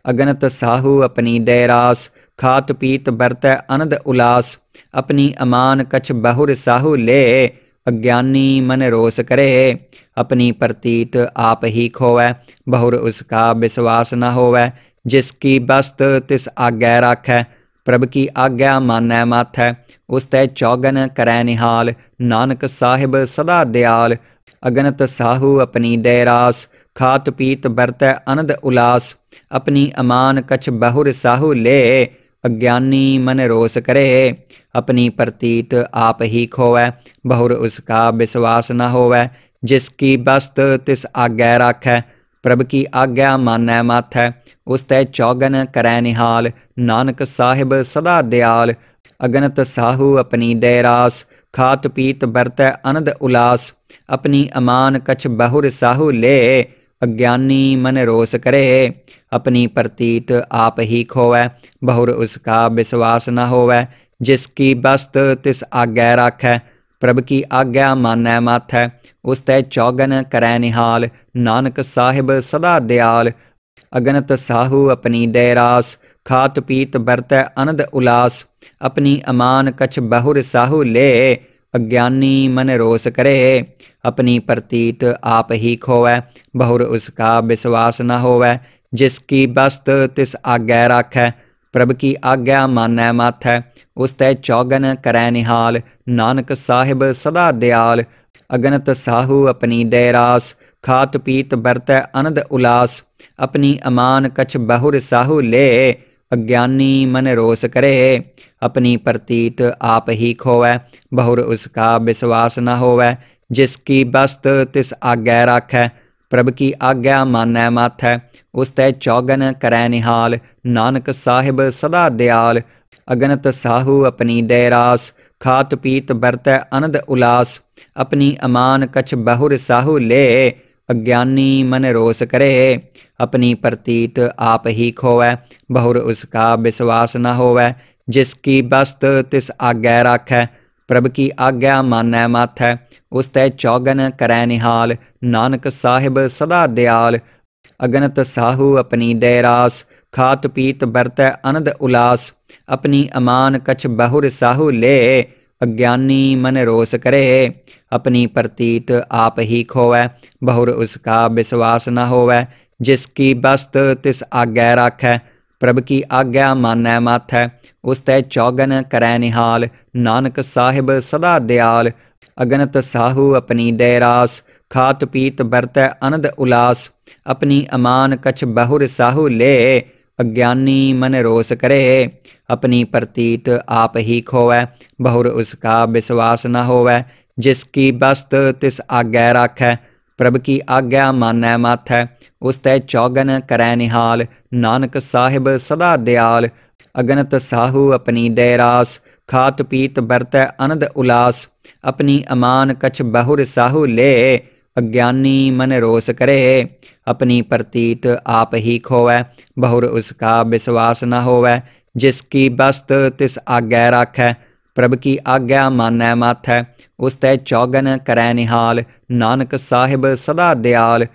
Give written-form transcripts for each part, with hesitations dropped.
अगनत साहू अपनी दैरास, खात पीत बरतै अनद उलास। अपनी अमान कछ बहुर साहू ले, अज्ञानी मन रोस करे। अपनी प्रतीत आप ही खोवै, बहुर उसका विश्वास न होवै। जिसकी बस्त तिस आज्ञा राखै, प्रभ की आज्ञा मानै माथै। उस तै चौगन करै निहाल, नानक साहिब सदा दयाल। अगनत साहू अपनी दैरास, खात पीत बरतै अनद उलास। अपनी अमान कछ बहुर साहू ले, अज्ञानी मन रोस करे। अपनी प्रतीत आप ही खोवै, बहुर उसका विश्वास न होवै। जिसकी बस्त तिस आज्ञा राखै, प्रभ की आज्ञा मानै माथै। उस तै चौगन करै निहाल, नानक साहिब सदा दयाल। अगनत साहू अपनी दैरास, खात पीत बरतै अनद उलास। अपनी अमान कछ बहुर साहू ले, अज्ञानी मन रोस करे। अपनी प्रतीत आप ही खोवै, बहुर उसका विश्वास न होवै। जिसकी बस्त तिस आज्ञा राखै, प्रभ की आज्ञा मानै माथै। उस तै चौगन करै निहाल, नानक साहिब सदा दयाल। अगनत साहू अपनी दैरास, खात पीत बरतै अनद उलास। अपनी अमान कछ बहुर साहू ले, अज्ञानी मन रोस करे। अपनी प्रतीत आप ही खोवै, बहुर उसका विश्वास न होवै। जिसकी बस्त तिस आज्ञा राखै, प्रभ की आज्ञा मानै माथै। उस तै चौगन करै निहाल, नानक साहिब सदा दयाल। अगनत साहू अपनी दैरास, खात पीत बरतै अनद उलास। अपनी अमान कछ बहुर साहू ले, अज्ञानी मन रोस करे। अपनी प्रतीत आप ही खोवै, बहुर उसका विश्वास न होवै। जिसकी बस्त तिस आज्ञा राखै, प्रभ की आज्ञा मानै माथै। उस तै चौगन करै निहाल, नानक साहिब सदा दयाल। अगनत साहू अपनी दैरास, खात पीत बरतै अनद उलास। अपनी अमान कछ बहुर साहू ले, अज्ञानी मन रोस करे। अपनी प्रतीत आप ही खोवै, बहुर उसका विश्वास न होवै। जिसकी बस्त तिस आज्ञा राखै, प्रभ की आज्ञा मानै माथै। उस तै चौगन करै निहाल, नानक साहिब सदा दयाल। अगनत साहू अपनी दैरास, खात पीत बरतै अनद उलास। अपनी अमान कछ बहुर साहू ले, अज्ञानी मन रोस करे। अपनी प्रतीत आप ही खोवै, बहुर उसका विश्वास न होवै। जिसकी बस्त तिस आज्ञा राखै, प्रभ की आज्ञा मानै माथै। उस तै चौगन करै निहाल, नानक साहिब सदा दयाल। अगनत साहू अपनी दैरास, खात पीत बरतै अनद उलास। अपनी अमान कछ बहुर साहू ले, अज्ञानी मन रोस करे। अपनी प्रतीत आप ही खोवै, बहुर उसका विश्वास न होवै। जिसकी बस्त तिस आज्ञा राखै, प्रभ की आज्ञा मानै माथै। उस तै चौगन करै निहाल, नानक साहिब सदा दयाल। अगनत साहू अपनी दैरास, खात पीत बरतै अनद उलास। अपनी अमान कछ बहुर साहू ले, अज्ञानी मन रोस करे। अपनी प्रतीत आप ही खोवै, बहुर उसका विश्वास न होवै। जिसकी बस्त तिस आज्ञा राखै, प्रभ की आज्ञा मानै माथै। उस तै चौगन करै निहाल, नानक साहिब सदा दयाल।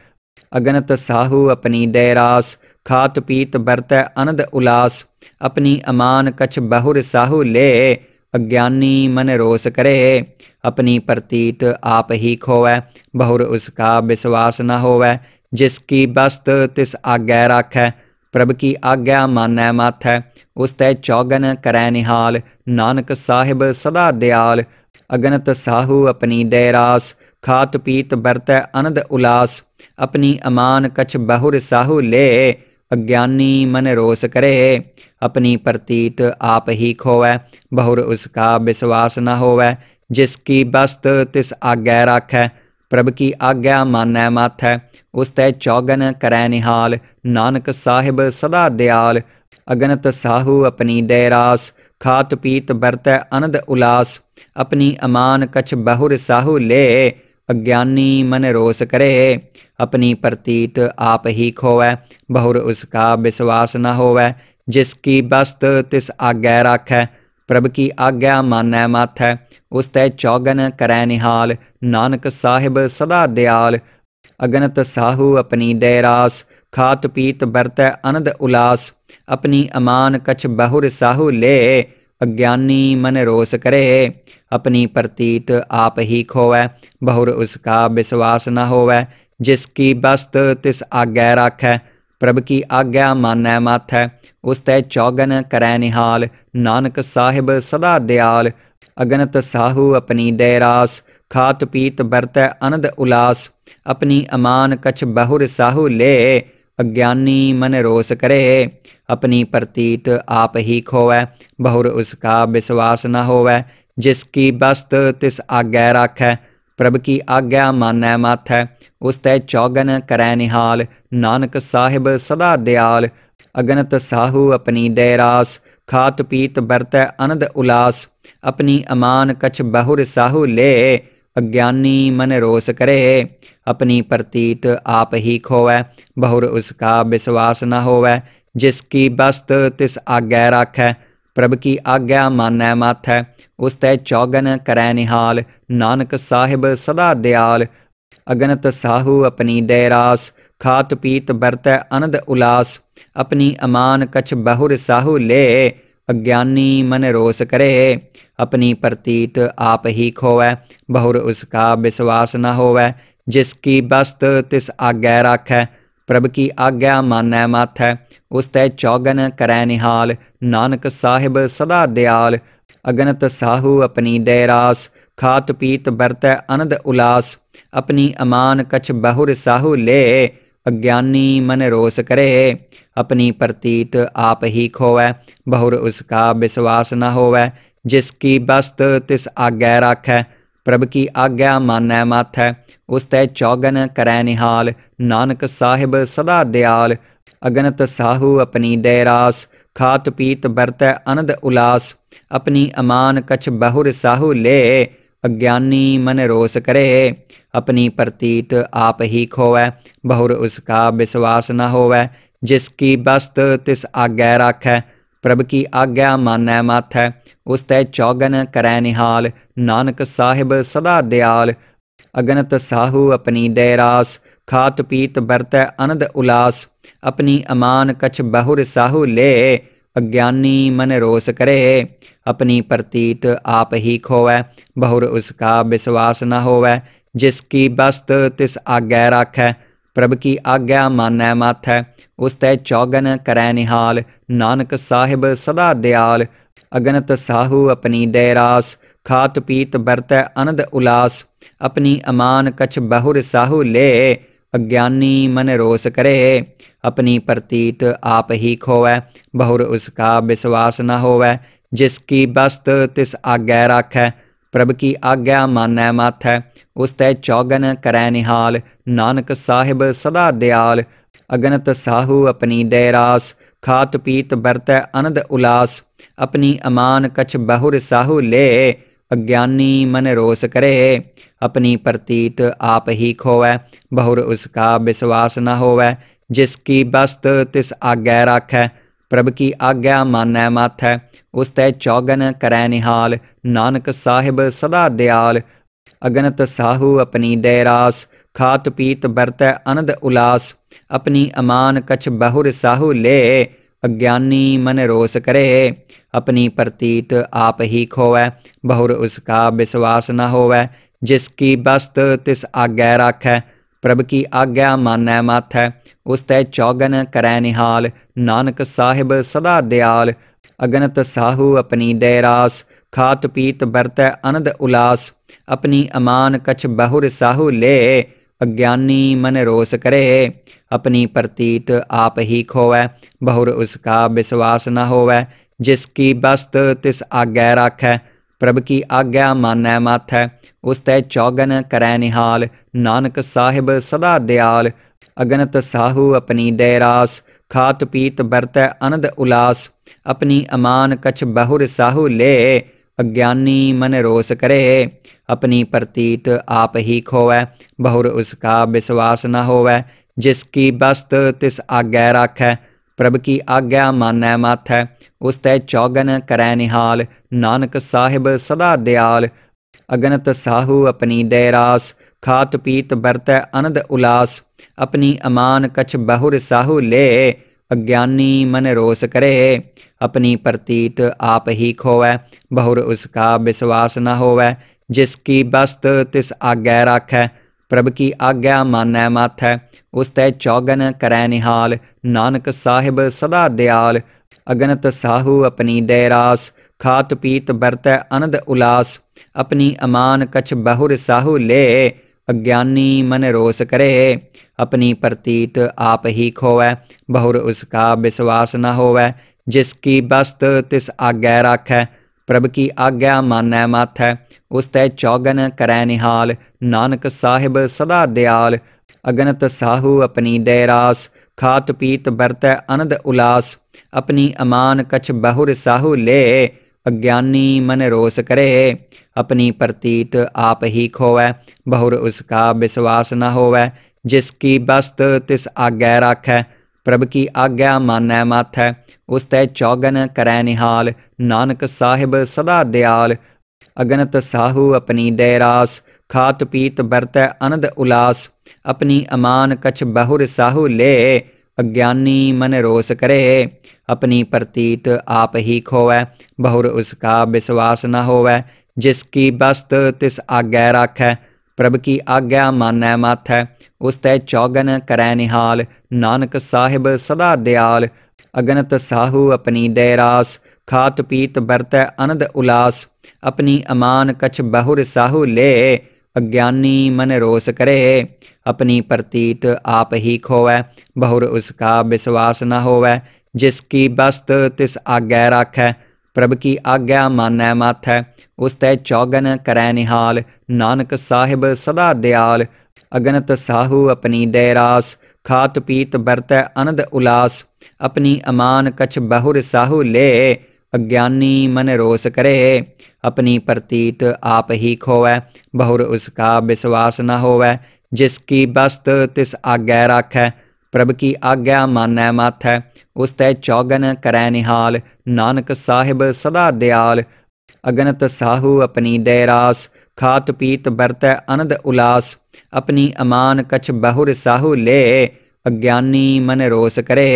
अगनत साहू अपनी दैरास, खात पीत बरतै अनद उलास। अपनी अमान कछ बहुर साहू ले, अज्ञानी मन रोस करे। अपनी प्रतीत आप ही खोवै, बहुर उसका विश्वास न होवै। जिसकी बस्त तिस आज्ञा राखै, प्रभ की आज्ञा मानै माथै। उस तै चौगन करै निहाल, नानक साहिब सदा दयाल। अगनत साहू अपनी दैरास, खात पीत बरतै अनद उलास। अपनी अमान कछ बहुर साहू ले, अज्ञानी मन रोस करे। अपनी प्रतीत आप ही खोवै, बहुर उसका विश्वास न होवै। जिसकी बस्त तिस आज्ञा राखै, प्रभ की आज्ञा मानै माथै। उस तै चौगन करै निहाल, नानक साहिब सदा दयाल। अगनत साहू अपनी दैरास, खात पीत बरतै अनद उलास। अपनी अमान कछ बहुर साहू ले, अज्ञानी मन रोस करे। अपनी प्रतीत आप ही खोवै, बहुर उसका विश्वास न होवै। जिसकी बस्त तिस आज्ञा राखै, प्रभ की आज्ञा मानै माथै। उस तै चौगन करै निहाल, नानक साहिब सदा दयाल। अगनत साहू अपनी दैरास, खात पीत बरतै अनंद उलास। अपनी अमान कछ बहुर साहू ले, अज्ञानी मन रोस करे। अपनी प्रतीत आप ही खोवै, बहुर उसका विश्वास न होवै। जिसकी बस्त तिस आज्ञा राखै, प्रभ की आज्ञा मानै माथै। उस तै चौगन करै निहाल, नानक साहिब सदा दयाल। अगनत साहू अपनी दय रास, खात पीत बरतै अनंद उलास। अपनी अमान कछ बहुर साहू ले, अज्ञानी मन रोस करे। अपनी प्रतीत आप ही खोवै, बहुर उसका विश्वास न होवै। जिसकी बस्त तिस आज्ञा राखै, प्रभ की आज्ञा मानै माथै। उस तै चौगन करै निहाल, नानक साहिब सदा दयाल। अगनत साहू अपनी दय रास, खात पीत बरतै अनंद उलास। अपनी अमान कछ बहुर साहू ले, अज्ञानी मन रोस करे। अपनी प्रतीत आप ही खोवै, बहुर उसका विश्वास न होवै। जिसकी बस्त तिस आज्ञा राखै, प्रभ की आज्ञा मानै माथै। उस तै चौगन करै निहाल, नानक साहिब सदा दयाल। अगनत साहू अपनी दय रास, खात पीत बरतै अनंद उलास। अपनी अमान कछ बहुर साहू ले, अज्ञानी मन रोस करे। अपनी प्रतीत आप ही खोवै, बहुर उसका विश्वास न होवै। जिसकी बस्त तिस आज्ञा राखै, प्रभ की आज्ञा मानै माथै। उस तै चौगन करै निहाल, नानक साहिब सदा दयाल। अगनत साहू अपनी दय रास, खात पीत बरतै अनंद उलास। अपनी अमान कछ बहुर साहू ले, अज्ञानी मन रोस करे। अपनी प्रतीत आप ही खोवै, बहुर उसका विश्वास न होवै। जिसकी बस्त तिस आज्ञा राखै, प्रभ की आज्ञा मानै माथै। उस तै चौगन करै निहाल, नानक साहिब सदा दयाल। अगनत साहू अपनी दय रास, खात पीत बरतै अनंद उलास। अपनी अमान कछ बहुर साहू ले, अज्ञानी मन रोस करे। अपनी प्रतीत आप ही खोवै, बहुर उसका विश्वास न होवै। जिसकी बस्त तिस आज्ञा राखै, प्रभ की आज्ञा मानै माथै। उस तै चौगन करै निहाल, नानक साहिब सदा दयाल। अगनत साहू अपनी दय रास, खात पीत बरतै अनंद उलास। अपनी अमान कछ बहुर साहू ले, अज्ञानी मन रोस करे। अपनी प्रतीत आप ही खोवै, बहुर उसका विश्वास न होवै। जिसकी बस्त तिस आज्ञा राखै, प्रभ की आज्ञा मानै माथै। उस तै चौगन करै निहाल, नानक साहिब सदा दयाल। अगनत साहू अपनी दय रास, खात पीत बरतै अनंद उलास। अपनी अमान कछ बहुर साहू ले, अज्ञानी मन रोस करे। अपनी प्रतीत आप ही खोवै, बहुर उसका विश्वास न होवै। जिसकी बस्त तिस आज्ञा राखै, प्रभ की आज्ञा मानै माथै। उस तै चौगन करै निहाल, नानक साहिब सदा दयाल। अगनत साहू अपनी दय रास, खात पीत बरतै अनंद उलास। अपनी अमान कछ बहुर साहू ले, अज्ञानी मन रोस करे। अपनी प्रतीत आप ही खोवै, बहुर उसका विश्वास न होवै। जिसकी बस्त तिस आज्ञा राखै, प्रभ की आज्ञा मानै माथै। उस तै चौगन करै निहाल, नानक साहिब सदा दयाल। अगनत साहू अपनी दय रास, खात पीत बरतै अनंद उलास। अपनी अमान कछ बहुर साहू ले, अज्ञानी मन रोस करे। अपनी प्रतीत आप ही खोवै, बहुर उसका विश्वास न होवै। जिसकी बस्त तिस आज्ञा राखै, प्रभ की आज्ञा मानै माथै। उस तै चौगन करै निहाल, नानक साहिब सदा दयाल। अगनत साहू अपनी दय रास, खात पीत बरतै अनंद उलास। अपनी अमान कछ बहुर साहू ले, अज्ञानी मन रोस करे। अपनी प्रतीत आप ही खोवै, बहुर उसका विश्वास न होवै। जिसकी बस्त तिस आज्ञा राखै, प्रभ की आज्ञा मानै माथै। उस तै चौगन करै निहाल, नानक साहिब सदा दयाल। अगनत साहू अपनी दय रास, खात पीत बरतै अनंद उलास। अपनी अमान कछ बहुर साहू ले, अज्ञानी मन रोस करे। अपनी प्रतीत आप ही खोवै, बहुर उसका विश्वास न होवै। जिसकी बस्त तिस आज्ञा राखै, प्रभ की आज्ञा मानै माथै। उस तै चौगन करै निहाल, नानक साहिब सदा दयाल। अगनत साहू अपनी दय रास, खात पीत बरतै अनंद उलास। अपनी अमान कछ बहुर साहू ले, अज्ञानी मन रोस करे। अपनी प्रतीत आप ही खोवै, बहुर उसका विश्वास न होवै। जिसकी बस्त तिस आज्ञा राखै, प्रभ की आज्ञा मानै माथै। उस तै चौगन करै निहाल, नानक साहिब सदा दयाल। अगनत साहू अपनी दय रास, खात पीत बरतै अनंद उलास। अपनी अमान कछ बहुर साहू ले, अज्ञानी मन रोस करे। अपनी प्रतीत आप ही खोवै, बहुर उसका विश्वास न होवै। जिसकी बस्त तिस आज्ञा राखै, प्रभ की आज्ञा मानै माथै। उस तै चौगन करै निहाल, नानक साहिब सदा दयाल। अगनत साहू अपनी दय रास, खात पीत बरतै अनंद उलास। अपनी अमान कछ बहुर साहू ले, अज्ञानी मन रोस करे। अपनी प्रतीत आप ही खोवै, बहुर उसका विश्वास न होवै। जिसकी बस्त तिस आज्ञा राखै, प्रभ की आज्ञा मानै माथै। उस तै चौगन करै निहाल, नानक साहिब सदा दयाल। अगनत साहू अपनी दय रास, खात पीत बरतै अनंद उलास। अपनी अमान कछ बहुर साहू ले, अज्ञानी मन रोस करे। अपनी प्रतीत आप ही खोवै, बहुर उसका विश्वास न होवै। जिसकी बस्त तिस आज्ञा राखै, प्रभ की आज्ञा मानै माथै। उस तै चौगन करै निहाल, नानक साहिब सदा दयाल। अगनत साहू अपनी दय रास, खात पीत बरतै अनंद उलास। अपनी अमान कछ बहुर साहू ले, अज्ञानी मन रोस करे। अपनी प्रतीत आप ही खोवै, बहुर उसका विश्वास न होवै। जिसकी बस्त तिस आज्ञा राखै, प्रभ की आज्ञा मानै माथै। उस तै चौगन करै निहाल, नानक साहिब सदा दयाल। अगनत साहू अपनी दय रास, खात पीत बरतै अनंद उलास। अपनी अमान कछ बहुर साहू ले, अज्ञानी मन रोस करे। अपनी प्रतीत आप ही खोवै, बहुर उसका विश्वास न होवै। जिसकी बस्त तिस आज्ञा राखै, प्रभ की आज्ञा मानै माथै। उस तै चौगन करै निहाल, नानक साहिब सदा दयाल। अगनत साहू अपनी दय रास, खात पीत बरतै अनंद उलास। अपनी अमान कछ बहुर साहू ले, अज्ञानी मन रोस करे।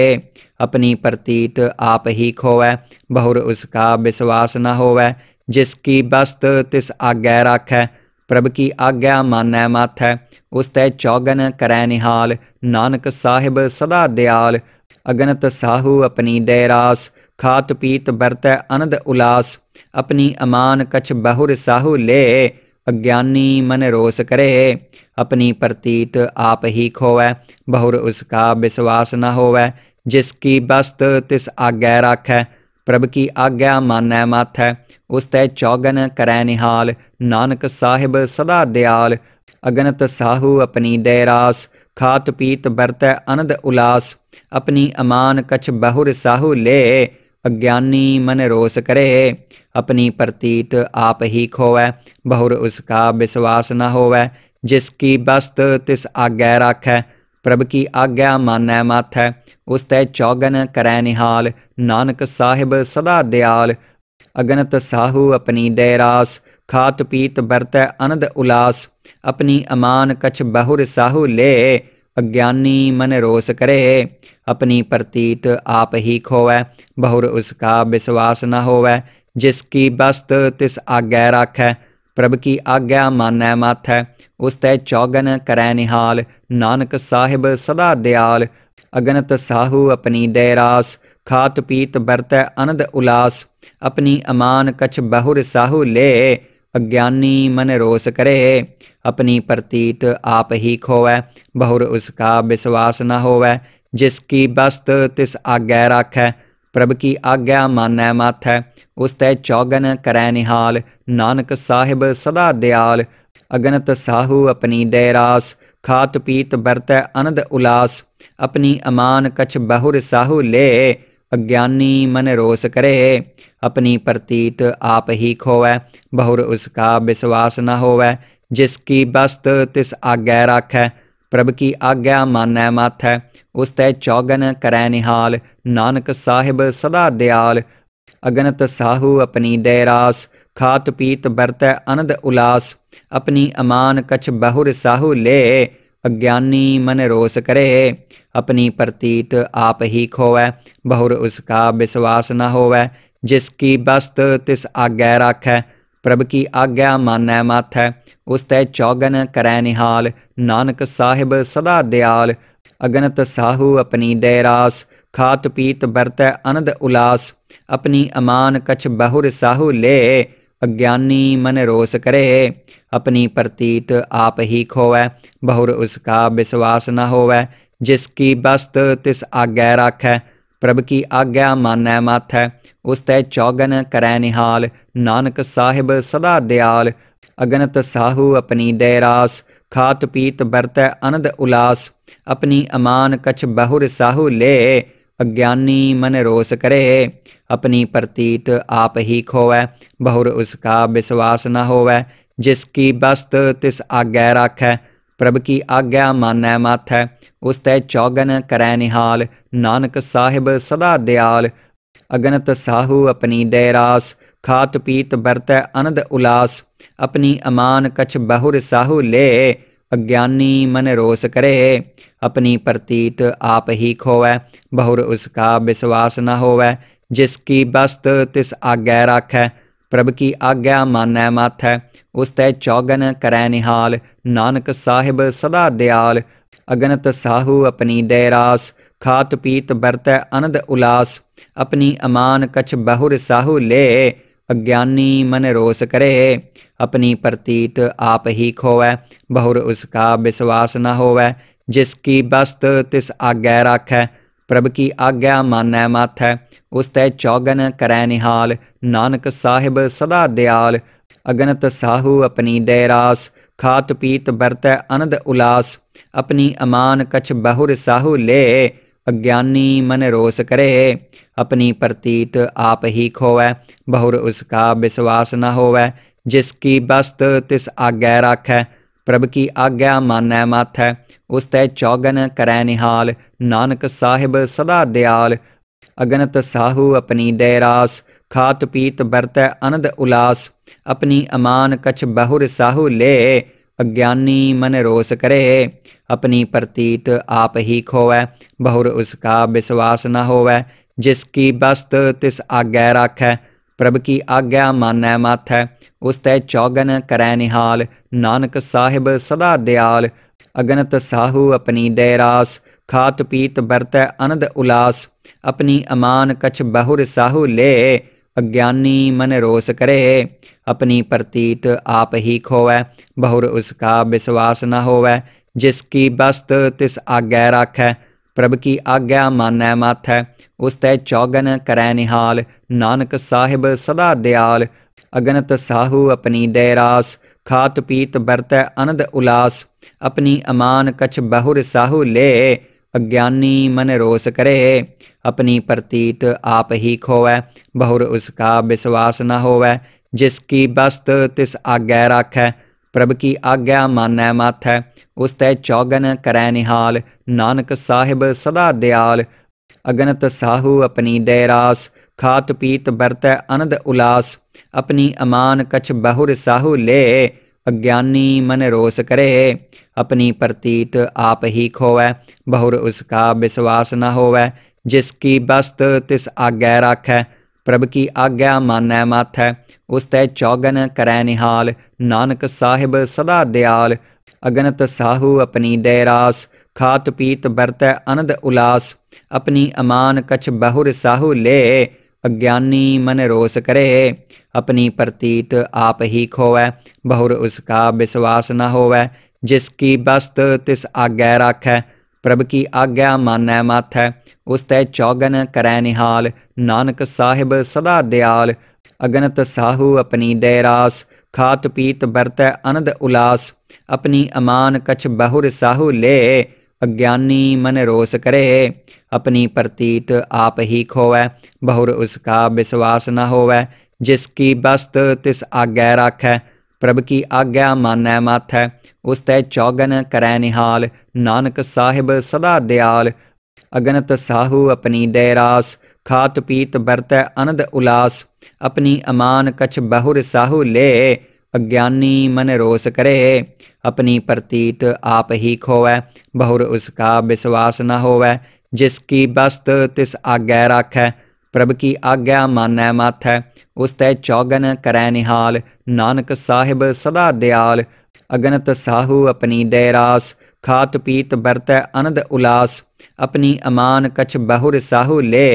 अपनी प्रतीत आप ही खोवै, बहुर उसका विश्वास न होवै। जिसकी बस्त तिस आज्ञा राखै, प्रभ की आज्ञा मानै माथै। उस तै चौगन करै निहाल, नानक साहिब सदा दयाल। अगनत साहू अपनी दय रास, खात पीत बरतै अनंद उलास। अपनी अमान कछ बहुर साहू ले, अज्ञानी मन रोस करे। अपनी प्रतीत आप ही खोवै, बहुर उसका विश्वास न होवै। जिसकी बस्त तिस आज्ञा राखै, प्रभ की आज्ञा मानै माथै। उस तै चौगन करै निहाल, नानक साहिब सदा दयाल। अगनत साहू अपनी दय रास, खात पीत बरतै अनंद उलास। अपनी अमान कछ बहुर साहू ले, अज्ञानी मन रोस करे। अपनी प्रतीत आप ही खोवै, बहुर उसका विश्वास न होवै। जिसकी बस्त तिस आज्ञा राखै, प्रभ की आज्ञा मानै माथै। उस तै चौगन करै निहाल, नानक साहिब सदा दयाल। अगनत साहू अपनी दय रास, खात पीत बरतै अनंद उलास। अपनी अमान कछ बहुर साहू ले, अज्ञानी मन रोस करे। अपनी प्रतीत आप ही खोवै, बहुर उसका विश्वास न होवै। जिसकी बस्त तिस आज्ञा राखै, प्रभ की आज्ञा मानै माथै। उस तै चौगन करै निहाल, नानक साहिब सदा दयाल। अगनत साहू अपनी दय रास, खात पीत बरतै अनंद उलास। अपनी अमान कछ बहुर साहू ले, अज्ञानी मन रोस करे। अपनी प्रतीत आप ही खोवै, बहुर उसका विश्वास न होवै। जिसकी बस्त तिस आज्ञा राखै, प्रभ की आज्ञा मानै माथै। उस तै चौगन करै निहाल, नानक साहिब सदा दयाल। अगनत साहू अपनी दय रास, खात पीत बरतै अनंद उलास। अपनी अमान कछ बहुर साहू ले, अज्ञानी मन रोस करे। अपनी प्रतीत आप ही खोवै, बहुर उसका विश्वास न होवै। जिसकी बस्त तिस आज्ञा राखै, प्रभ की आज्ञा मानै माथै। उस तै चौगन करै निहाल, नानक साहिब सदा दयाल। अगनत साहू अपनी दय रास, खात पीत बरतै अनंद उलास। अपनी अमान कछ बहुर साहू ले, अज्ञानी मन रोस करे। अपनी प्रतीत आप ही खोवै, बहुर उसका विश्वास न होवै। जिसकी बस्त तिस आज्ञा राखै, प्रभ की आज्ञा मानै माथै। उस तै चौगन करै निहाल, नानक साहिब सदा दयाल। अगनत साहू अपनी दय रास, खात पीत बरतै अनंद उलास। अपनी अमान कछ बहुर साहू ले, अज्ञानी मन रोस करे। अपनी प्रतीत आप ही खोवै, बहुर उसका विश्वास न होवै। जिसकी बस्त तिस आज्ञा राखै, प्रभ की आज्ञा मानै माथै। उस तै चौगन करै निहाल, नानक साहिब सदा दयाल। अगनत साहू अपनी दय रास, खात पीत बरतै अनंद उलास। अपनी अमान कछ बहुर साहू ले, अज्ञानी मन रोस करे। अपनी प्रतीत आप ही खोवै, बहुर उसका विश्वास न होवै। जिसकी बस्त तिस आज्ञा राखै, प्रभ की आज्ञा मानै माथै। उस तै चौगन करै निहाल, नानक साहिब सदा दयाल। अगनत साहू अपनी दय रास, खात पीत बरतै अनंद उलास। अपनी अमान कछ बहुर साहू ले, अज्ञानी मन रोस करे। अपनी प्रतीत आप ही खोवै, बहुर उसका विश्वास न होवै। जिसकी बस्त तिस आज्ञा राखै, प्रभ की आज्ञा मानै माथै। उस तै चौगन करै निहाल, नानक साहिब सदा दयाल। अगनत साहू अपनी दय रास, खात पीत बरतै अनंद उलास। अपनी अमान कछ बहुर साहू ले, अज्ञानी मन रोस करे। अपनी प्रतीत आप ही खोवै, बहुर उसका विश्वास न होवै। जिसकी बस्त तिस आज्ञा राखै, प्रभ की आज्ञा मानै माथै। उस तै चौगन करै निहाल, नानक साहिब सदा दयाल। अगनत साहू अपनी दय रास, खात पीत बरतै अनंद उलास। अपनी अमान कछ बहुर साहू ले, अज्ञानी मन रोस करे। अपनी प्रतीत आप ही खोवै, बहुर उसका विश्वास न होवै। जिसकी बस्त तिस आज्ञा राखै, प्रभ की आज्ञा मानै माथै। उस तै चौगन करै निहाल, नानक साहिब सदा दयाल। अगनत साहू अपनी दय रास, खात पीत बरतै अनंद उलास। अपनी अमान कछ बहुर साहू ले, अज्ञानी मन रोस करे। अपनी प्रतीत आप ही खोवै, बहुर उसका विश्वास न होवै। जिसकी बस्त तिस आज्ञा राखै, प्रभ की आज्ञा मानै माथै। उस तै चौगन करै निहाल, नानक साहिब सदा दयाल। अगनत साहू अपनी दय रास, खात पीत बरतै अनंद उलास। अपनी अमान कछ बहुर साहू ले, अज्ञानी मन रोस करे। अपनी प्रतीत आप ही खोवै, बहुर उसका विश्वास न होवै। जिसकी बस्त तिस आज्ञा राखै, प्रभ की आज्ञा मानै माथै। उस तै चौगन करै निहाल, नानक साहिब सदा दयाल। अगनत साहू अपनी दय रास, खात पीत बरतै अनंद उलास। अपनी अमान कछ बहुर साहू ले, अज्ञानी मन रोस करे। अपनी प्रतीत आप ही खोवै, बहुर उसका विश्वास न होवै। जिसकी बस्त तिस आज्ञा राखै, प्रभ की आज्ञा मानै माथै। उस तै चौगन करै निहाल, नानक साहिब सदा दयाल। अगनत साहू अपनी दय रास, खात पीत बरतै अनंद उलास। अपनी अमान कछ बहुर साहू ले, अज्ञानी मन रोस करे। अपनी प्रतीत आप ही खोवै, बहुर उसका विश्वास न होवै। जिसकी बस्त तिस आज्ञा राखै, प्रभ की आज्ञा मानै माथै। उस तै चौगन करै निहाल, नानक साहिब सदा दयाल। अगनत साहू अपनी दय रास, खात पीत बरतै अनंद उलास। अपनी अमान कछ बहुर साहू ले, अज्ञानी मन रोस करे। अपनी प्रतीत आप ही खोवै, बहुर उसका विश्वास न होवै। जिसकी बस्त तिस आज्ञा राखै, प्रभ की आज्ञा मानै माथै। उस तै चौगन करै निहाल, नानक साहिब सदा दयाल। अगनत साहू अपनी दय रास, खात पीत बरतै अनंद उलास। अपनी अमान कछ बहुर साहू ले, अज्ञानी मन रोस करे। अपनी प्रतीत आप ही खोवै, बहुर उसका विश्वास न होवै। जिसकी बस्त तिस आज्ञा राखै, प्रभ की आज्ञा मानै माथै। उस तै चौगन करै निहाल, नानक साहिब सदा दयाल। अगनत साहू अपनी दय रास, खात पीत बरतै अनद उलास। अपनी अमान कछ बहुर साहू ले, अज्ञानी मन रोस करे। अपनी प्रतीत आप ही खोवै, बहुर उसका विश्वास न होवै। जिसकी बस्त तिस आज्ञा राखै, प्रभ की आज्ञा मानै माथै। उस तै चौगन करै निहाल, नानक साहिब सदा दयाल। अगनत साहू अपनी दे रास, खात पीत बरतै अनद उलास। अपनी अमान कछ बहुर साहू ले,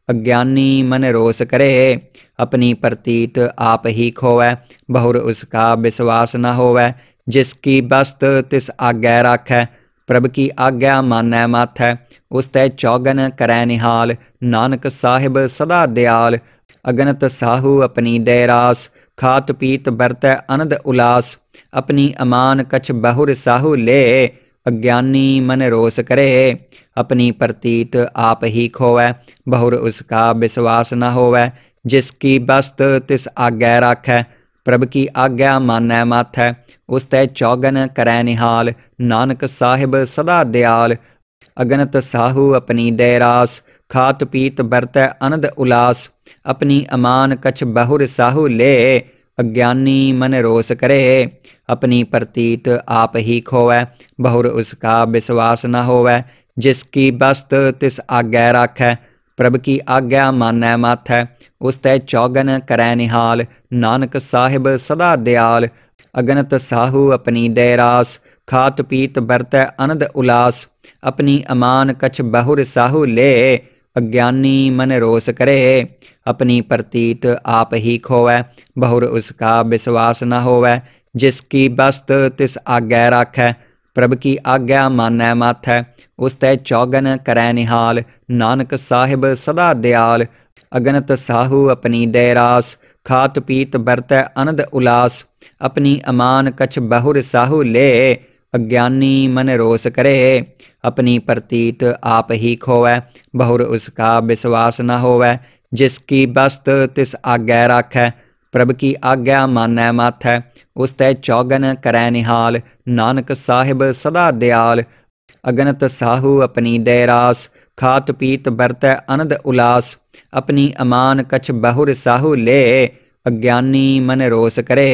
अज्ञानी मन रोस करे। अपनी प्रतीत आप ही खोवै, बहुर उसका विश्वास न होवै। जिसकी बस्त तिस आज्ञा राखै, प्रभ की आज्ञा मानै माथै। उस तै चौगन करै निहाल, नानक साहिब सदा दयाल। अगनत साहू अपनी दे रास, खात पीत बरतै अनद उलास। अपनी अमान कछ बहुर साहू ले, अज्ञानी मन रोस करे। अपनी प्रतीत आप ही खोवै, बहुर उसका विश्वास न होवै। जिसकी बस्त तिस आज्ञा राखै, प्रभ की आज्ञा मानै माथै। उस तै चौगन करै निहाल, नानक साहिब सदा दयाल। अगनत साहू अपनी दे रास, खात पीत बरतै अनद उलास। अपनी अमान कछ बहुर साहू ले, अज्ञानी मन रोस करे। अपनी प्रतीत आप ही खोवै, बहुर उसका विश्वास न होवै। जिसकी बस्त तिस आज्ञा राखै, प्रभ की आज्ञा मानै माथै। उस तै चौगन करै निहाल, नानक साहिब सदा दयाल। अगनत साहू अपनी दे रास, खात पीत बरतै अनद उलास। अपनी अमान कछ बहुर साहू ले, अज्ञानी मन रोस करे। अपनी प्रतीत आप ही खोवै, बहुर उसका विश्वास न होवै। जिसकी बस्त तिस आज्ञा राखै, प्रभ की आज्ञा मानै माथै। उस तै चौगन करै निहाल, नानक साहिब सदा दयाल। अगनत साहू अपनी दे रास, खात पीत बरतै अनद उलास। अपनी अमान कछ बहुर साहू ले, अज्ञानी मन रोस करे। अपनी प्रतीत आप ही खोवै, बहुर उसका विश्वास न होवै। जिसकी बस्त तिस आज्ञा राखै, प्रभ की आज्ञा मानै माथै। उस तै चौगन करै निहाल, नानक साहिब सदा दयाल। अगनत साहू अपनी दे रास, खात पीत बरतै अनद उलास। अपनी अमान कछ बहुर साहू ले, अज्ञानी मन रोस करे।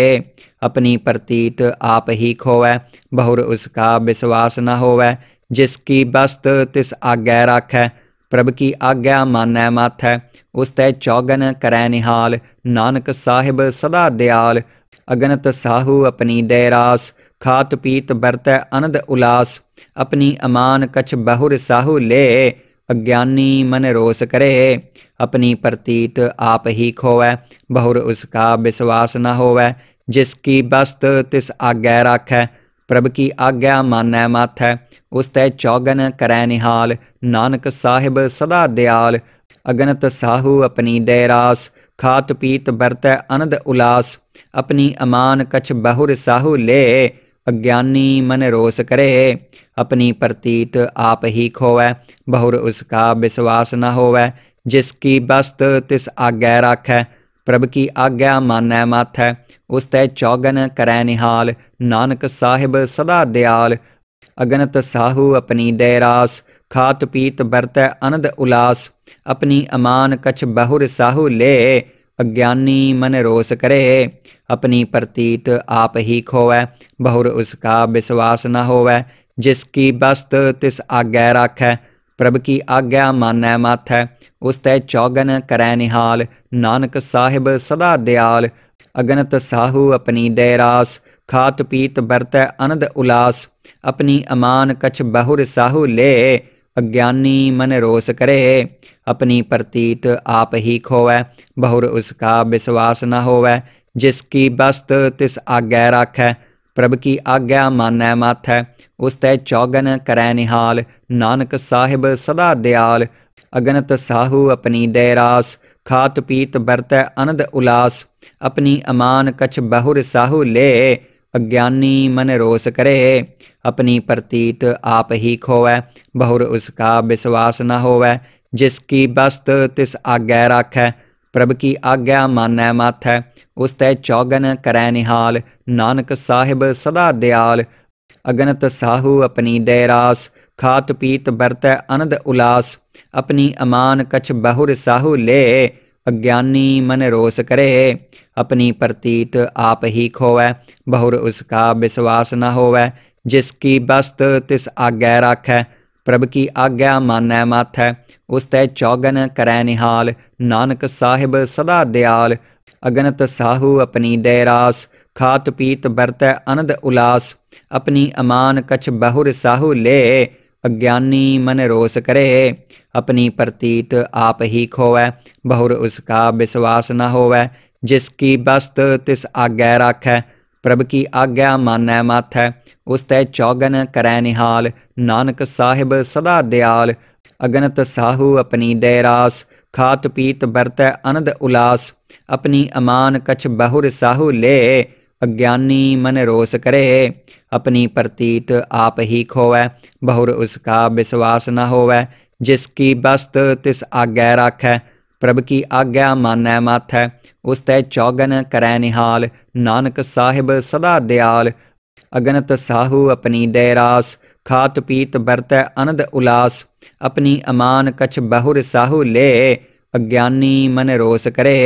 अपनी प्रतीत आप ही खोवै, बहुर उसका विश्वास न होवै। जिसकी बस्त तिस आज्ञा राखै, प्रभ की आज्ञा मानै माथै। उस तै चौगन करै निहाल, नानक साहिब सदा दयाल। अगनत साहू अपनी दे रास, खात पीत बरतै अनद उलास। अपनी अमान कछ बहुर साहू ले, अज्ञानी मन रोस करे। अपनी प्रतीत आप ही खोवै, बहुर उसका विश्वास न होवै। जिसकी बस्त तिस आज्ञा राखै, प्रभ की आज्ञा मानै माथै। उस तै चौगन करै निहाल, नानक साहिब सदा दयाल। अगनत साहू अपनी दे रास, खात पीत बरतै अनद उलास। अपनी अमान कछ बहुर साहू ले, अज्ञानी मन रोस करे। अपनी प्रतीत आप ही खोवै, बहुर उसका विश्वास न होवै। जिसकी बस्त तिस आज्ञा राखै, प्रभ की आज्ञा मानै माथै। उस तै चौगन करै निहाल, नानक साहिब सदा दयाल। अगनत साहू अपनी दे रास, खात पीत बरतै अनद उलास। अपनी अमान कछ बहुर साहू ले, अज्ञानी मन रोस करे। अपनी प्रतीत आप ही खोवै, बहुर उसका विश्वास न होवै। जिसकी बस्त तिस आज्ञा राखै, प्रभ की आज्ञा मानै माथै। उस तै चौगन करै निहाल, नानक साहिब सदा दयाल। अगनत साहू अपनी दे रास, खात पीत बरतै अनद उलास। अपनी अमान कछ बहुर साहू ले, अज्ञानी मन रोस करे। अपनी प्रतीत आप ही खोवै, बहुर उसका विश्वास न होवै। जिसकी बस्त तिस आज्ञा राखै, प्रभ की आज्ञा मानै माथै। उस तै चौगन करै निहाल, नानक साहिब सदा दयाल। अगनत साहू अपनी दे रास, खात पीत बरतै अनद उलास। अपनी अमान कछ बहुर साहू ले, अज्ञानी मन रोस करे। अपनी प्रतीत आप ही खोवै, बहुर उसका विश्वास न होवै। जिसकी बस्त तिस आज्ञा राखै, प्रभ की आज्ञा मानै माथै। उस तै चौगन करै निहाल, नानक साहिब सदा दयाल। अगनत साहू अपनी दे रास, खात पीत बरतै अनंद उलास। अपनी अमान कछ बहुर साहू ले, अज्ञानी मन रोस करे। अपनी प्रतीत आप ही खोवै, बहुर उसका विश्वास न होवै। जिसकी बस्त तिस आज्ञा राखै, प्रभ की आज्ञा मानै माथै। उस तै चौगन करै निहाल, नानक साहिब सदा दयाल। अगनत साहू अपनी दे रास, खात पीत बरतै अनंद उलास। अपनी अमान कछ बहुर साहू ले, अज्ञानी मन रोस करे। अपनी प्रतीत आप ही खोवै, बहुर उसका विश्वास न होवै। जिसकी बस्त तिस आज्ञा राखै, प्रभ की आज्ञा मानै माथै। उस तै चौगन करै निहाल, नानक साहिब सदा दयाल। अगनत साहू अपनी दे रास, खात पीत बरतै अनंद उलास। अपनी अमान कछ बहुर साहू ले, अज्ञानी मन रोस करे। अपनी प्रतीत आप ही खोवै, बहुर उसका विश्वास न होवै। जिसकी बस्त तिस आज्ञा राखै, प्रभ की आज्ञा मानै माथै। उस तै चौगन करै निहाल, नानक साहिब सदा दयाल। अगनत साहू अपनी दे रास, खात पीत बरतै अनंद उलास। अपनी अमान कछ बहुर साहू ले, अज्ञानी मन रोस करे।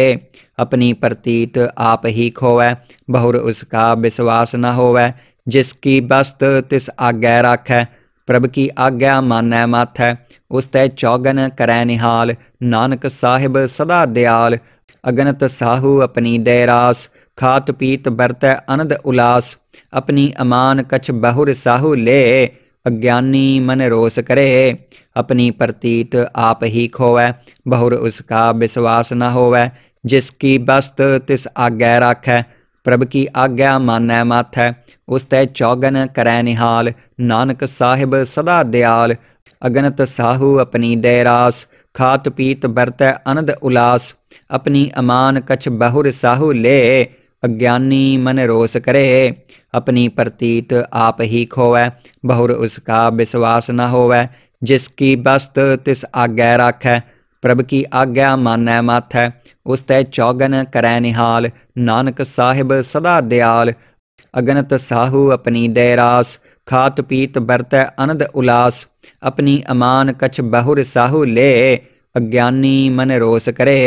अपनी प्रतीत आप ही खोवै, बहुर उसका विश्वास न होवै। जिसकी बस्त तिस आज्ञा राखै, प्रभ की आज्ञा मानै माथै। उस तै चौगन करै निहाल, नानक साहिब सदा दयाल। अगनत साहू अपनी दे रास, खात पीत बरतै अनंद उलास। अपनी अमान कछ बहुर साहू ले, अज्ञानी मन रोस करे। अपनी प्रतीत आप ही खोवै, बहुर उसका विश्वास न होवै। जिसकी बस्त तिस आज्ञा राखै, प्रभ की आज्ञा मानै माथै। उस तै चौगन करै निहाल, नानक साहिब सदा दयाल। अगनत साहू अपनी दे रास, खात पीत बरतै अनंद उलास। अपनी अमान कछ बहुर साहू ले, अज्ञानी मन रोस करे। अपनी प्रतीत आप ही खोवै, बहुर उसका विश्वास न होवै। जिसकी बस्त तिस आज्ञा राखै, प्रभ की आज्ञा मानै माथै। उस तै चौगन करै निहाल, नानक साहिब सदा दयाल। अगनत साहू अपनी दे रास, खात पीत बरतै अनंद उलास। अपनी अमान कछ बहुर साहू ले, अज्ञानी मन रोस करे।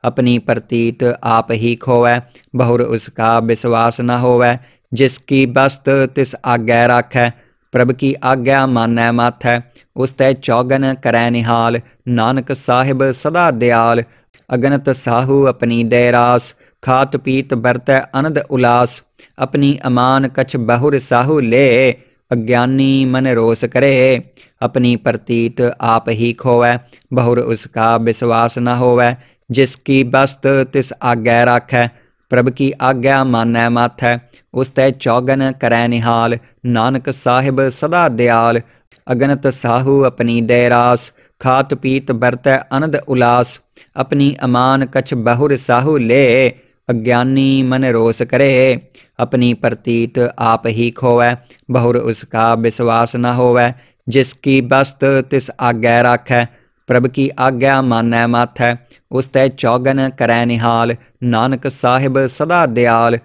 अपनी प्रतीत आप ही खोवै, बहुर उसका विश्वास न होवै। जिसकी बस्त तिस आज्ञा राखै, प्रभ की आज्ञा मानै माथै। उस तै चौगन करै निहाल, नानक साहिब सदा दयाल। अगनत साहू अपनी दे रास, खात पीत बरतै अनंद उलास। अपनी अमान कछ बहुर साहू ले, अज्ञानी मन रोस करे। अपनी प्रतीत आप ही खोवै, बहुर उसका विश्वास न होवै। जिसकी बस्त तिस आज्ञा राखै, प्रभ की आज्ञा मानै माथै। उस तै चौगन करै निहाल, नानक साहिब सदा दयाल। अगनत साहू अपनी दे रास, खात पीत बरतै अनंद उलास। अपनी अमान कछ बहुर साहू ले, अज्ञानी मन रोस करे। अपनी प्रतीत आप ही खोवै, बहुर उसका विश्वास न होवै। जिसकी बस्त तिस आज्ञा राखै, प्रभ की आज्ञा मानै माथै। उस तै चौगन करै निहाल, नानक साहिब सदा दयाल।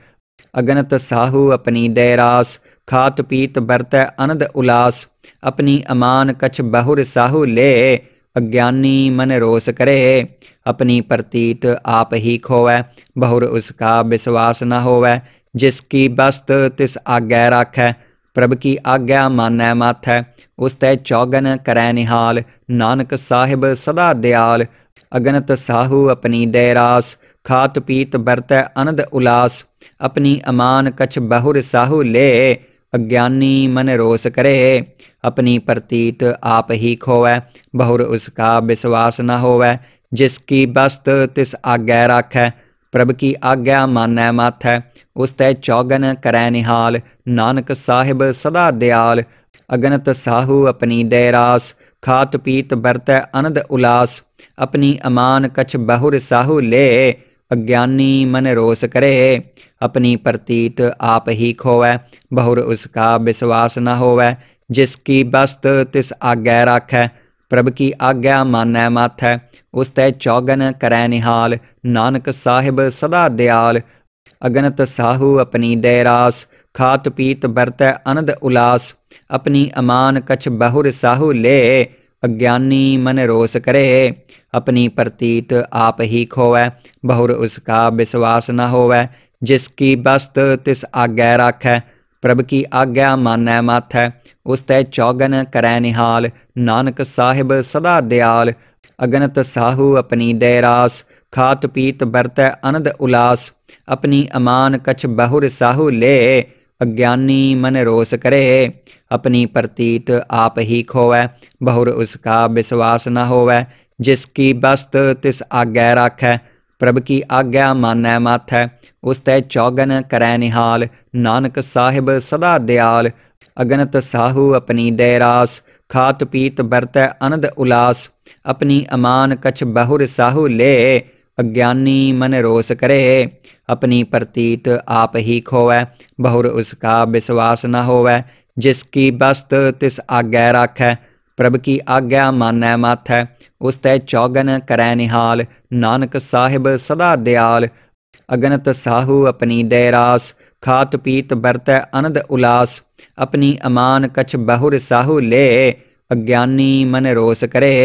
अगनत साहू अपनी दे रास, खात पीत बरतै अनंद उलास। अपनी अमान कछ बहुर साहू ले, अज्ञानी मन रोस करे। अपनी प्रतीत आप ही खोवै, बहुर उसका विश्वास न होवै। जिसकी बस्त तिस आज्ञा राखै, प्रभ की आज्ञा मानै माथै। उस तै चौगन करै निहाल, नानक साहिब सदा दयाल। अगनत साहू अपनी दे रास, खात पीत बरतै अनंद उलास। अपनी अमान कछ बहुर साहू ले, अज्ञानी मन रोस करे। अपनी प्रतीत आप ही खोवै, बहुर उसका विश्वास न होवै। जिसकी बस्त तिस आज्ञा राखै, प्रभ की आज्ञा मानै माथै। उस तै चौगन करै निहाल, नानक साहिब सदा दयाल। अगनत साहू अपनी दे रास, खात पीत बरतै अनंद उलास। अपनी अमान कछ बहुर साहू ले, अज्ञानी मन रोस करे। अपनी प्रतीत आप ही खोवै, बहुर उसका विश्वास न होवै। जिसकी बस्त तिस आज्ञा राखै, प्रभ की आज्ञा मानै माथै। उस तै चौगन करै निहाल, नानक साहिब सदा दयाल। अगनत साहू अपनी दे रास, खात पीत बरतै अनद उलास। अपनी अमान कछ बहुर साहू ले, अज्ञानी मन रोस करे। अपनी प्रतीत आप ही खोवै, बहुर उसका विश्वास न होवै। जिसकी बस्त तिस आज्ञा राखै, प्रभ की आज्ञा मानै माथै। उस तै चौगन करै निहाल, नानक साहिब सदा दयाल। अगनत साहू अपनी दे रास, खात पीत बरतै अनद उलास। अपनी अमान कछ बहुर साहू ले, अज्ञानी मन रोस करे। अपनी प्रतीत आप ही खोवै, बहुर उसका विश्वास न होवै। जिसकी बस्त तिस आज्ञा राखै, प्रभ की आज्ञा मानै माथै। उस तै चौगन करै निहाल, नानक साहिब सदा दयाल। अगनत साहू अपनी दे रास, खात पीत बरतै अनद उलास। अपनी अमान कछ बहुर साहू ले, अज्ञानी मन रोस करे। अपनी प्रतीत आप ही खोवै, बहुर उसका विश्वास न होवै। जिसकी बस्त तिस आज्ञा राखै, प्रभ की आज्ञा मानै माथै। उस तै चौगन करै निहाल, नानक साहिब सदा दयाल। अगनत साहू अपनी दे रास, खात पीत बरतै अनद उलास। अपनी अमान कछ बहुर साहू ले, अज्ञानी मन रोस करे।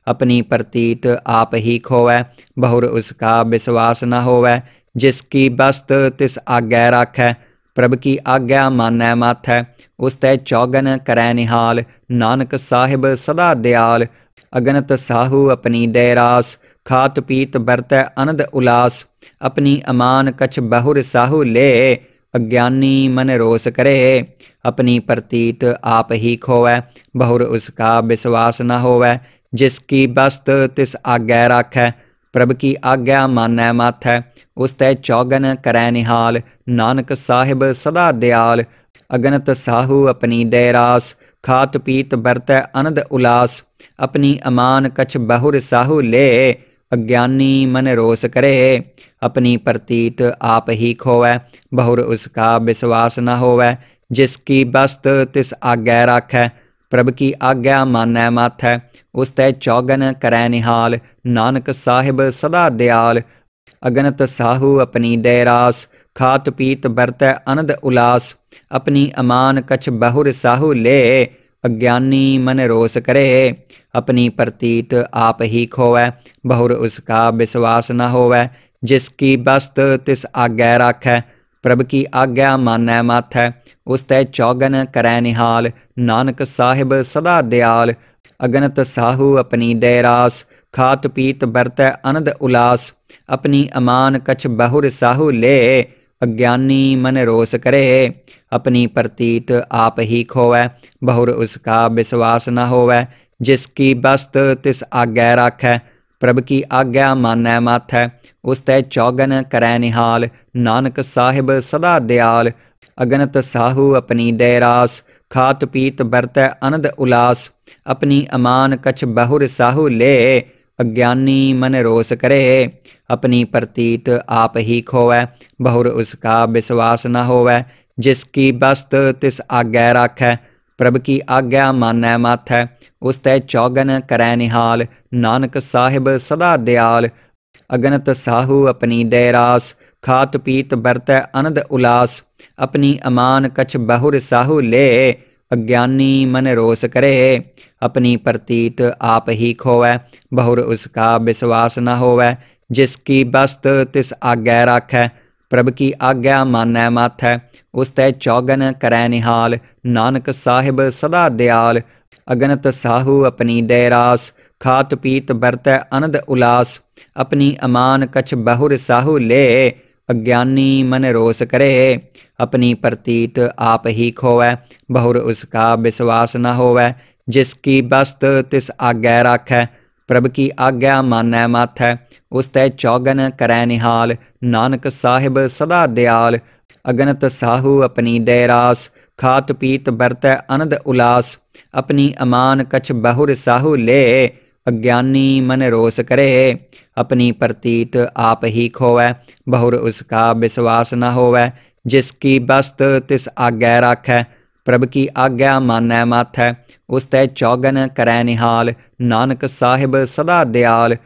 अपनी प्रतीत आप ही खोवै, बहुर उसका विश्वास न होवै। जिसकी बस्त तिस आज्ञा राखै, प्रभ की आज्ञा मानै माथै। उस तै चौगन करै निहाल, नानक साहिब सदा दयाल। अगनत साहू अपनी दे रास, खात पीत बरतै अनद उलास। अपनी अमान कछ बहुर साहू ले, अज्ञानी मन रोस करे। अपनी प्रतीत आप ही खोवै, बहुर उसका विश्वास न होवै। जिसकी बस्त तिस आज्ञा राखै, प्रभ की आज्ञा मानै माथै। उस तै चौगन करै निहाल, नानक साहिब सदा दयाल। अगनत साहू अपनी दे रास, खात पीत बरतै अनद उलास। अपनी अमान कछ बहुर साहू ले, अज्ञानी मन रोस करे। अपनी प्रतीत आप ही खोवै, बहुर उसका विश्वास न होवै। जिसकी बस्त तिस आज्ञा राखै, प्रभ की आज्ञा मानै माथै। उस तै चौगन करै निहाल, नानक साहिब सदा दयाल। अगनत साहू अपनी दे रास, खात पीत बरतै अनद उलास। अपनी अमान कछ बहुर साहू ले, अज्ञानी मन रोस करे। अपनी प्रतीत आप ही खोवै, बहुर उसका विश्वास न होवै। जिसकी बस्त तिस आज्ञा राखै, प्रभ की आज्ञा मानै माथै। उस तै चौगन करै निहाल, नानक साहिब सदा दयाल। अगनत साहू अपनी दे रास, खात पीत बरतै अनद उलास। अपनी अमान कछ बहुर साहू ले, अज्ञानी मन रोस करे। अपनी प्रतीत आप ही खोवै, बहुर उसका विश्वास न होवै। जिसकी बस्त तिस आज्ञा राखै, प्रभ की आज्ञा मानै माथै। उस तै चौगन करै निहाल, नानक साहिब सदा दयाल। अगनत साहू अपनी दे रास, खात पीत बरतै अनद उलास। अपनी अमान कछ बहुर साहू ले, अज्ञानी मन रोस करे। अपनी प्रतीत आप ही खोवै, बहुर उसका विश्वास न होवै। जिसकी बस्त तिस आज्ञा राखै, प्रभ की आज्ञा मानै माथै। उस तै चौगन करै निहाल, नानक साहिब सदा दयाल। अगनत साहू अपनी दे रास, खात पीत बरतै अनद उलास। अपनी अमान कछ बहुर साहू ले, अज्ञानी मन रोस करे। अपनी प्रतीत आप ही खोवै, बहुर उसका विश्वास न होवै। जिसकी बस्त तिस आज्ञा राखै, प्रभ की आज्ञा मानै माथै। उस तै चौगन करै निहाल, नानक साहिब सदा दयाल। अगनत साहू अपनी दे रास, खात पीत बरतै अनद उलास। अपनी अमान कछ बहुर साहू ले, अज्ञानी मन रोस करे। अपनी प्रतीत आप ही खोवै, बहुर उसका विश्वास न होवै। जिसकी बस्त तिस आज्ञा राखै, प्रभ की आज्ञा मानै माथै। उस तै चौगन करै निहाल, नानक साहिब सदा दयाल। अगनत साहू अपनी दे रास, खात पीत बरतै अनद उलास। अपनी अमान कछ बहुर साहू ले, अज्ञानी मन रोस करे। अपनी प्रतीत आप ही खोवै, बहुर उसका विश्वास न होवै। जिसकी बस्त तिस आज्ञा राखै, प्रभ की आज्ञा मानै माथै। उस तै चौगन करै निहाल, नानक साहिब सदा दयाल।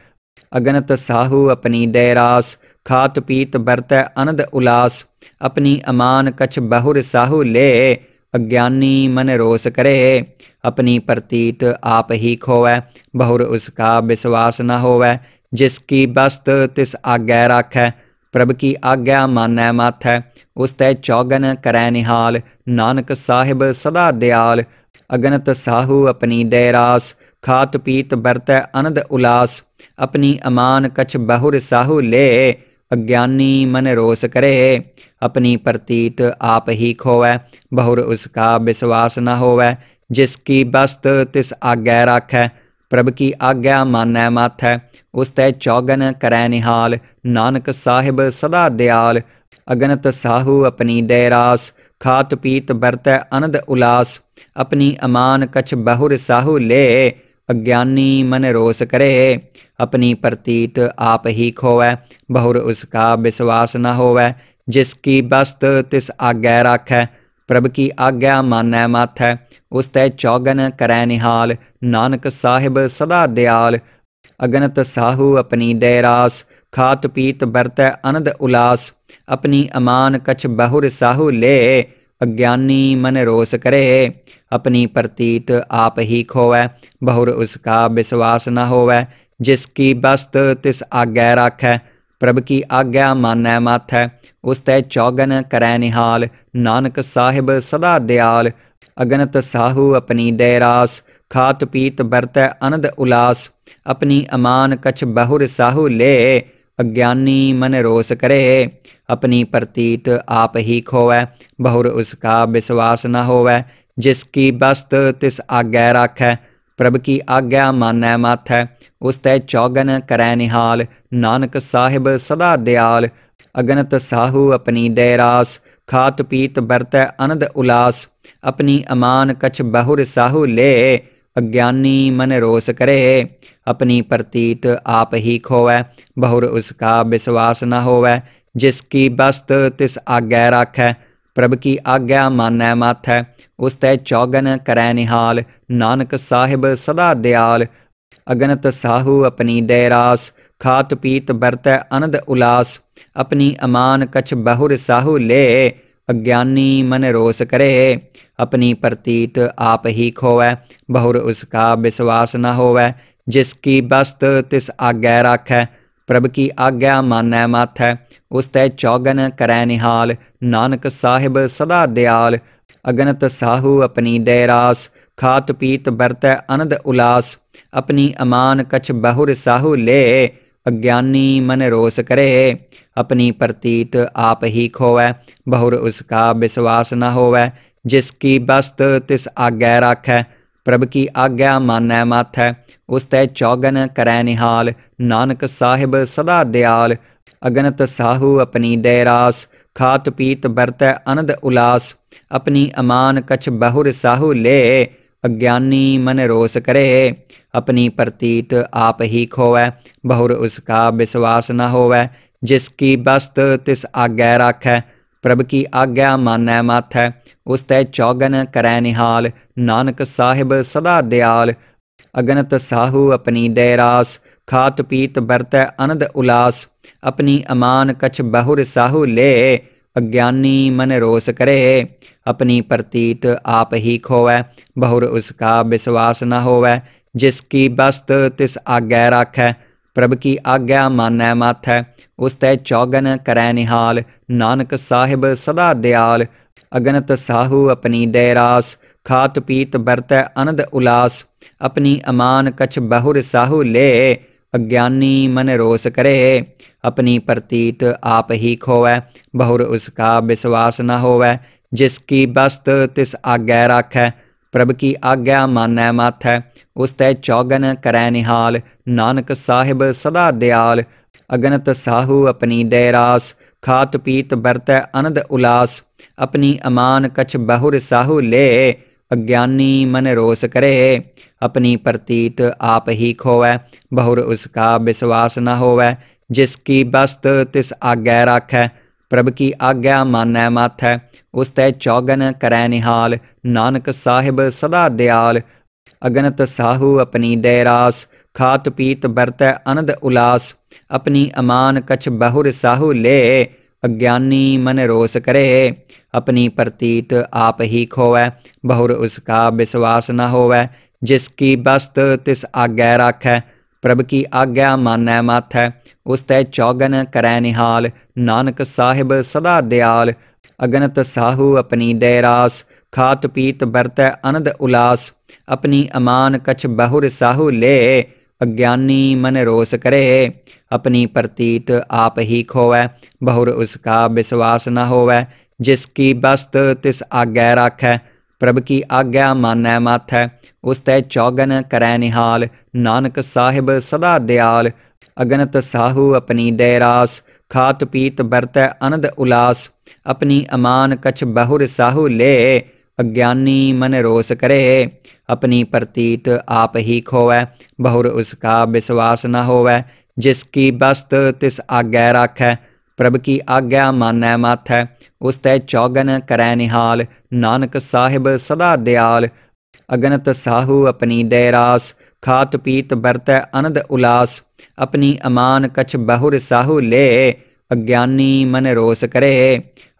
अगनत साहू अपनी दे रास, खात पीत बरतै अनद उलास। अपनी अमान कछ बहुर साहू ले, अज्ञानी मन रोस करे। अपनी प्रतीत आप ही खोवै, बहुर उसका विश्वास न होवै। जिसकी बस्त तिस आज्ञा राखै, प्रभ की आज्ञा मानै माथै। उस तै चौगन करै निहाल, नानक साहिब सदा दयाल। अगनत साहू अपनी दैरास, खात पीत बरतै अनद उलास। अपनी अमान कछ बहुर साहू ले, अज्ञानी मन रोस करे। अपनी प्रतीत आप ही खोवै, बहुर उसका विश्वास न होवै। जिसकी बस्त तिस आज्ञा राखै, प्रभ की आज्ञा मानै माथै। उस तै चौगन करै निहाल, नानक साहिब सदा दयाल। अगनत साहू अपनी दैरास, खात पीत बरतै अनद उलास। अपनी अमान कछ बहुर साहू ले, अज्ञानी मन रोस करे। अपनी प्रतीत आप ही खोवै, बहुर उसका विश्वास न होवै। जिसकी बस्त तिस आज्ञा राखै, प्रभ की आज्ञा मानै माथै। उस तै चौगन करै निहाल, नानक साहिब सदा दयाल। अगनत साहू अपनी दैरास, खात पीत बरतै अनद उलास। अपनी अमान कछ बहुर साहू ले, अज्ञानी मन रोस करे। अपनी प्रतीत आप ही खोवै, बहुर उसका विश्वास न होवै। जिसकी बस्त तिस आज्ञा राखै, प्रभ की आज्ञा मानै माथै। उस तै चौगन करै निहाल, नानक साहिब सदा दयाल। अगनत साहू अपनी दैरास, खात पीत बरतै अनद उलास। अपनी अमान कछ बहुर साहू ले, अज्ञानी मन रोस करे। अपनी प्रतीत आप ही खोवै, बहुर उसका विश्वास न होवै। जिसकी बस्त तिस आज्ञा राखै, प्रभ की आज्ञा मानै माथै। उस तै चौगन करै निहाल, नानक साहिब सदा दयाल। अगनत साहू अपनी दैरास, खात पीत बरतै अनद उलास। अपनी अमान कछ बहुर साहू ले, अज्ञानी मन रोस करे। अपनी प्रतीत आप ही खोवै, बहुर उसका विश्वास न होवै। जिसकी बस्त तिस आज्ञा राखै, प्रभ की आज्ञा मानै माथै। उस तै चौगन करै निहाल, नानक साहिब सदा दयाल। अगनत साहू अपनी दैरास, खात पीत बरतै अनद उलास। अपनी अमान कछ बहुर साहू ले, अज्ञानी मन रोस करे। अपनी प्रतीत आप ही खोवै, बहुर उसका विश्वास न होवै। जिसकी बस्त तिस आज्ञा राखै, प्रभ की आज्ञा मानै माथै। उस तै चौगन करै निहाल, नानक साहिब सदा दयाल। अगनत साहू अपनी दैरास, खात पीत बरतै अनद उलास। अपनी अमान कछ बहुर साहू ले, अज्ञानी मन रोस करे। अपनी प्रतीत आप ही खोवै, बहुर उसका विश्वास न होवै। जिसकी बस्त तिस आज्ञा राखै, प्रभ की आज्ञा मानै माथै। उस तै चौगन करै निहाल, नानक साहिब सदा दयाल। अगनत साहू अपनी दैरास, खात पीत बरतै अनद उलास। अपनी अमान कछ बहुर साहू ले, अज्ञानी मन रोस करे। अपनी प्रतीत आप ही खोवै, बहुर उसका विश्वास न होवै। जिसकी बस्त तिस आज्ञा राखै, प्रभ की आज्ञा मानै माथै। उस तै चौगन करै निहाल, नानक साहिब सदा दयाल। अगनत साहू अपनी दैरास, खात पीत बरतै अनद उलास। अपनी अमान कछ बहुर साहू ले, अज्ञानी मन रोस करे। अपनी प्रतीत आप ही खोवै, बहुर उसका विश्वास न होवै। जिसकी बस्त तिस आज्ञा राखै, प्रभ की आज्ञा मानै माथै। उस तै चौगन करै निहाल, नानक साहिब सदा दयाल। अगनत साहू अपनी दैरास, खात पीत बरतै अनद उलास। अपनी अमान कछ बहुर साहू ले, अज्ञानी मन रोस करे। अपनी प्रतीत आप ही खोवै, बहुर उसका विश्वास न होवै। जिसकी बस्त तिस आज्ञा राखै, प्रभ की आज्ञा मानै माथै। उस तै चौगन करै निहाल, नानक साहिब सदा दयाल। अगनत साहू अपनी दैरास, खात पीत बरतै अनद उलास। अपनी अमान कछ बहुर साहू ले, अज्ञानी मन रोस करे। अपनी प्रतीत आप ही खोवै, बहुर उसका विश्वास न होवै। जिसकी बस्त तिस आज्ञा राखै, प्रभ की आज्ञा मानै माथै। उस तै चौगन करै निहाल, नानक साहिब सदा दयाल। अगनत साहू अपनी दैरास, खात पीत बरतै अनंद उलास। अपनी अमान कछ बहुर साहू ले, अज्ञानी मन रोस करे। अपनी प्रतीत आप ही खोवै, बहुर उसका विश्वास न होवै। जिसकी बस्त तिस आज्ञा राखै, प्रभ की आज्ञा मानै माथै। उस तै चौगन करै निहाल, नानक साहिब सदा दयाल। अगनत साहू अपनी दैरास, खात पीत बरतै अनंद उलास। अपनी अमान कछ बहुर साहू ले, अज्ञानी मन रोस करे। अपनी प्रतीत आप ही खोवै, बहुर उसका विश्वास न होवै। जिसकी बस्त तिस आज्ञा राखै, प्रभ की आज्ञा मानै माथै। उस तै चौगन करै निहाल, नानक साहिब सदा दयाल। अगनत साहू अपनी दैरास, खात पीत बरतै अनंद उलास। अपनी अमान कछ बहुर साहू ले, अज्ञानी मन रोस करे। अपनी प्रतीत आप ही खोवै, बहुर उसका विश्वास न होवै। जिसकी बस्त तिस आज्ञा राखै, प्रभ की आज्ञा मानै माथै। उस तै चौगन करै निहाल, नानक साहिब सदा दयाल। अगनत साहू अपनी दैरास, खात पीत बरतै अनंद उलास। अपनी अमान कछ बहुर साहू ले, अज्ञानी मन रोस करे।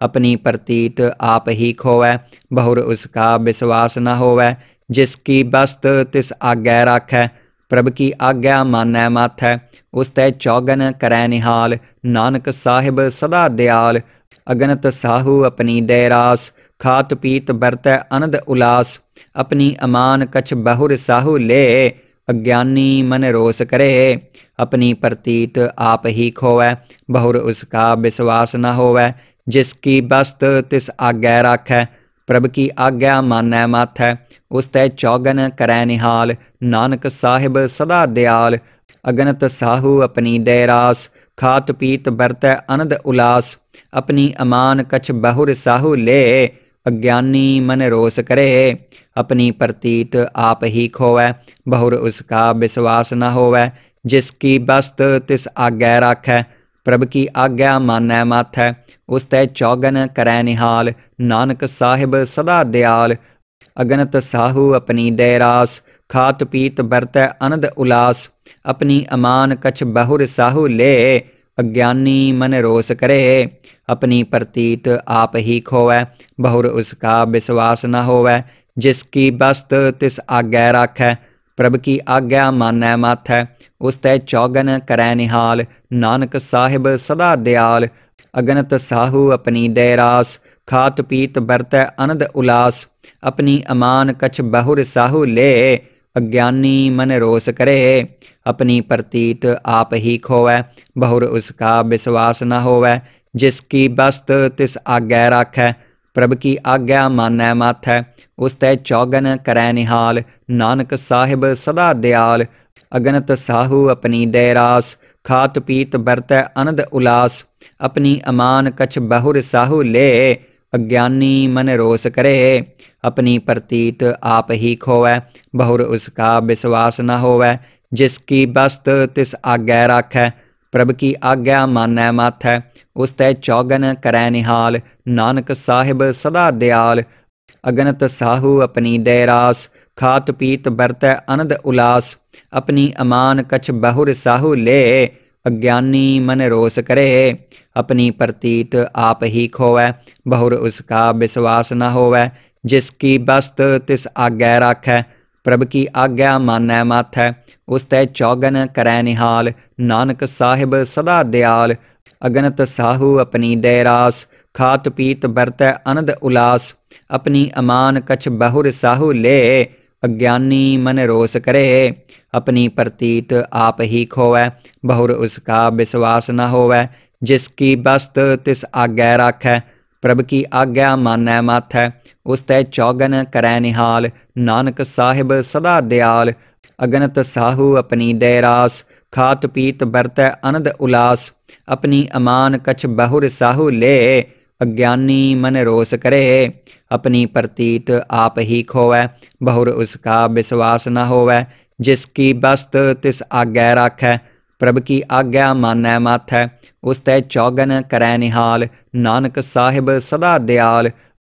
अपनी प्रतीत आप ही खोवै, बहुर उसका विश्वास न होवै। जिसकी बस्त तिस आज्ञा राखै, प्रभ की आज्ञा मानै माथै। उस तै चौगन करै निहाल, नानक साहिब सदा दयाल। अगनत साहू अपनी दैरास, खात पीत बरतै अनंद उलास। अपनी अमान कछ बहुर साहू ले, अज्ञानी मन रोस करे। अपनी प्रतीत आप ही खोवै, बहुर उसका विश्वास न होवै। जिसकी बस्त तिस आज्ञा राखै, प्रभ की आज्ञा मानै माथै। उस तै चौगन करै निहाल, नानक साहिब सदा दयाल। अगनत साहू अपनी दैरास, खात पीत बरतै अनंद उलास। अपनी अमान कछ बहुर साहू ले, अज्ञानी मन रोस करे। अपनी प्रतीत आप ही खोवै, बहुर उसका विश्वास न होवै। जिसकी बस्त तिस आज्ञा राखै, प्रभ की आज्ञा मानै माथै। उस तै चौगन करै निहाल, नानक साहिब सदा दयाल। अगनत साहू अपनी दैरास, खात पीत बरतै अनंद उलास। अपनी अमान कछ बहुर साहू ले, अज्ञानी मन रोस करे। अपनी प्रतीत आप ही खोवै, बहुर उसका विश्वास न होवै। जिसकी बस्त तिस आज्ञा राखै, प्रभ की आज्ञा मानै माथै। उस तै चौगन करै निहाल, नानक साहिब सदा दयाल। अगनत साहू अपनी दैरास, खात पीत बरतै अनंद उलास। अपनी अमान कछ बहुर साहू ले, अज्ञानी मन रोस करे। अपनी प्रतीत आप ही खोवै, बहुर उसका विश्वास न होवै। जिसकी बस्त तिस आज्ञा राखै, प्रभ की आज्ञा मानै माथै। उस तै चौगन करै निहाल, नानक साहिब सदा दयाल। अगनत साहू अपनी दैरास, खात पीत बरतै अनंद उलास। अपनी अमान कछ बहुर साहू ले, अज्ञानी मन रोस करे। अपनी प्रतीत आप ही खोवै, बहुर उसका विश्वास न होवै। जिसकी बस्त तिस आज्ञा राखै, प्रभ की आज्ञा मानै माथै। उस तै चौगन करै निहाल, नानक साहिब सदा दयाल। अगनत साहू अपनी दैरास, खात पीत बरतै अनंद उलास। अपनी अमान कछ बहुर साहू ले, अज्ञानी मन रोस करे। अपनी प्रतीत आप ही खोवै, बहुर उसका विश्वास न होवै। जिसकी बस्त तिस आज्ञा राखै, प्रभ की आज्ञा मानै माथै। उस तै चौगन करै निहाल, नानक साहिब सदा दयाल। अगनत साहू अपनी दैरास, खात पीत बरतै अनंद उलास। अपनी अमान कछ बहुर साहू ले, अज्ञानी मन रोस करे। अपनी प्रतीत आप ही खोवै, बहुर उसका विश्वास न होवै। जिसकी बस्त तिस आज्ञा राखै, प्रभ की आज्ञा मानै माथै। उस तै चौगन करै निहाल, नानक साहिब सदा दयाल। अगनत साहू अपनी दैरास, खात पीत बरतै अनंद उलास। अपनी अमान कछ बहुर साहू ले, अज्ञानी मन रोस करे। अपनी प्रतीत आप ही खोवै, बहुर उसका विश्वास न होवै। जिसकी बस्त तिस आज्ञा राखै, प्रभ की आज्ञा मानै माथै। उस तै चौगन करै निहाल, नानक साहिब सदा दयाल।